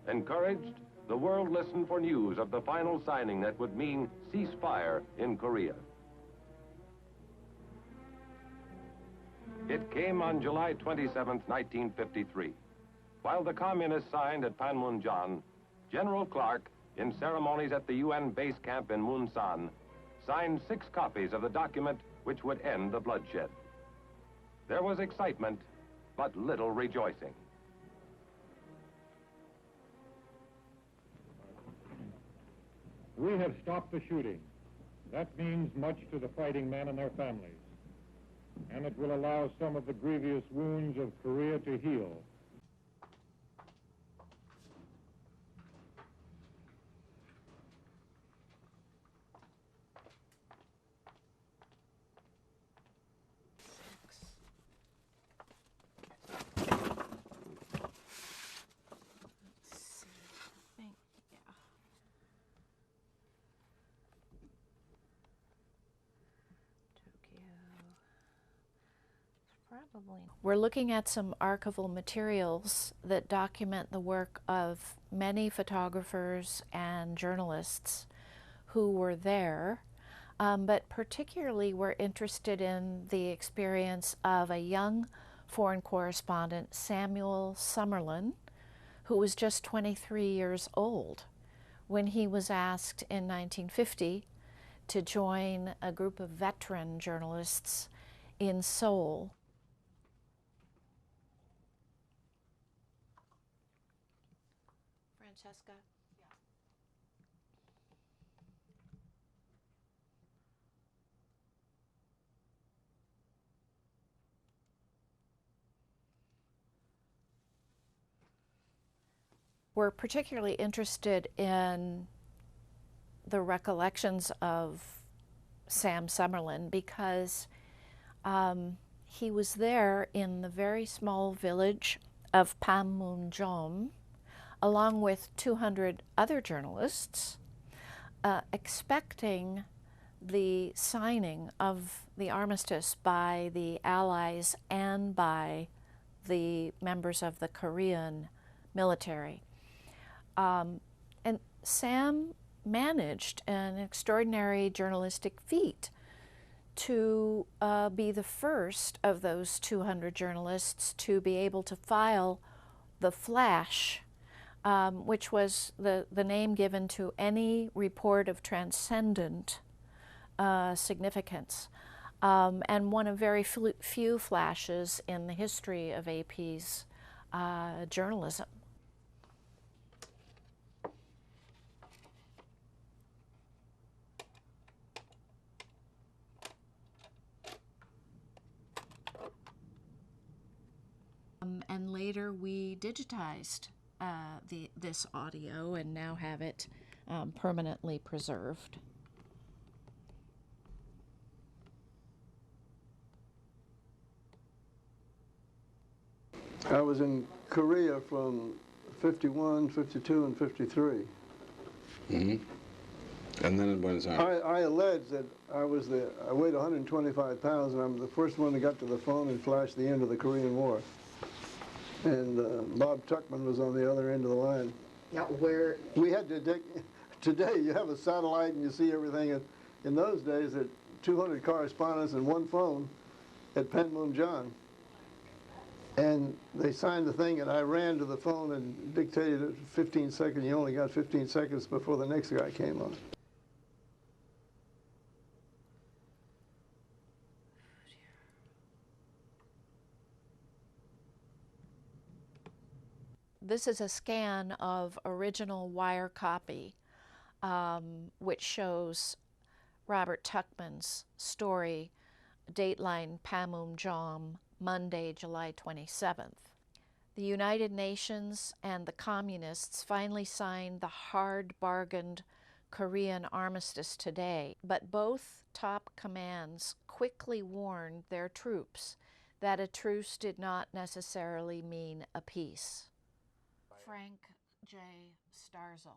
Encouraged, the world listened for news of the final signing that would mean ceasefire in Korea. It came on July 27, 1953. While the communists signed at Panmunjom, General Clark, in ceremonies at the UN base camp in Munsan, signed 6 copies of the document which would end the bloodshed. There was excitement, but little rejoicing. We have stopped the shooting. That means much to the fighting men and their families, and it will allow some of the grievous wounds of Korea to heal. We're looking at some archival materials that document the work of many photographers and journalists who were there, but particularly we're interested in the experience of a young foreign correspondent, Samuel Summerlin, who was just 23 years old when he was asked in 1950 to join a group of veteran journalists in Seoul. Francesca? Yeah. We're particularly interested in the recollections of Sam Summerlin because he was there in the very small village of Panmunjom, along with 200 other journalists, expecting the signing of the armistice by the Allies and by the members of the Korean military. And Sam managed an extraordinary journalistic feat to be the first of those 200 journalists to be able to file the flash, which was the name given to any report of transcendent significance, and one of very few flashes in the history of AP's journalism. And later we digitized this audio and now have it permanently preserved. I was in Korea from 51, 52, and 53. Mm-hmm. And then in Buenos Aires? I allege that I weighed 125 pounds, and I'm the first one that got to the phone and flashed the end of the Korean War. And Bob Tuckman was on the other end of the line. Now, where? We had to today you have a satellite and you see everything. In those days, there 200 correspondents and one phone at Panmunjom. And they signed the thing, and I ran to the phone and dictated it 15 seconds. You only got 15 seconds before the next guy came on. This is a scan of original wire copy, which shows Robert Tuckman's story, dateline Panmunjom, Monday, July 27th. The United Nations and the communists finally signed the hard-bargained Korean armistice today, but both top commands quickly warned their troops that a truce did not necessarily mean a peace. Frank J. Starzl.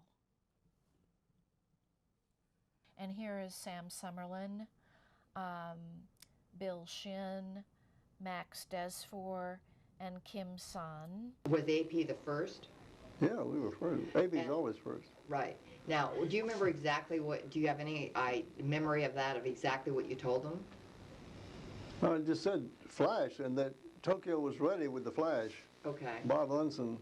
And here is Sam Summerlin, Bill Shin, Max Desfour, and Kim San. Was AP the first? Yeah, we were first. AB's always first. Right. Now, do you remember exactly do you have any memory of that, of exactly what you told them? I just said flash, and that Tokyo was ready with the flash. Okay. Bob Munsan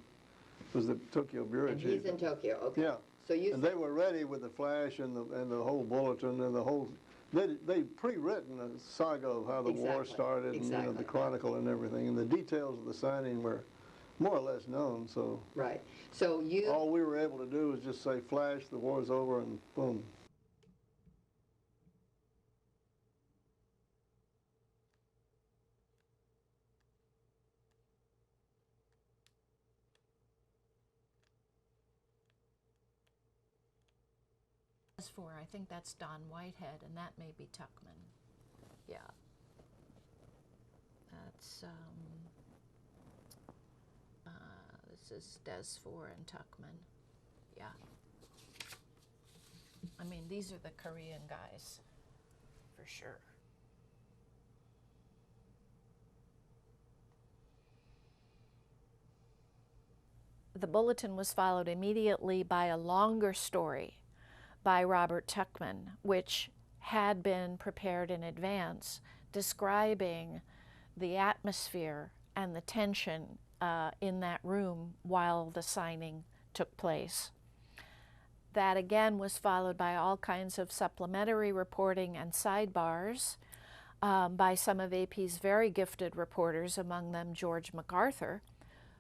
was the Tokyo bureau And chief. he's in Tokyo, okay. Yeah. So you And they were ready with the flash and the whole bulletin and the whole. They pre-written a saga of how the war started and the chronicle and everything, and the details of the signing were more or less known. So right. So all we were able to do was just say flash, the war's over, and boom. As for, I think that's Don Whitehead, and that may be Tuckman. Yeah. That's, this is Desfour and Tuckman. Yeah. I mean, these are the Korean guys, for sure. The bulletin was followed immediately by a longer story by Robert Tuckman, which had been prepared in advance, describing the atmosphere and the tension in that room while the signing took place. That again was followed by all kinds of supplementary reporting and sidebars by some of AP's very gifted reporters, among them George MacArthur,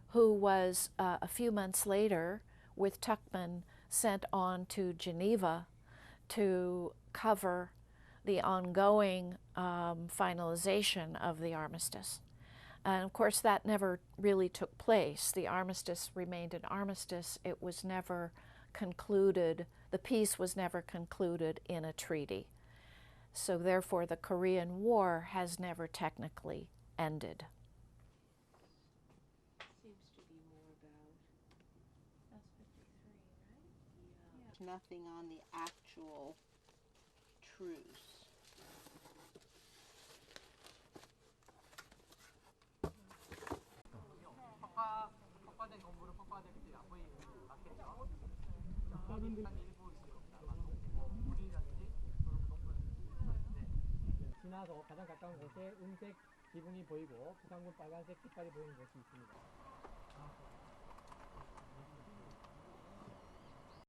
who was a few months later with Tuckman sent on to Geneva to cover the ongoing finalization of the armistice. And of course that never really took place. The armistice remained an armistice. It was never concluded, the peace was never concluded in a treaty. So therefore the Korean War has never technically ended. Nothing on the actual truce. 지나서 가장 가까운 곳에 은색 지붕이 보이고 부산군 빨간색 깃발이 보이는 곳이 있습니다.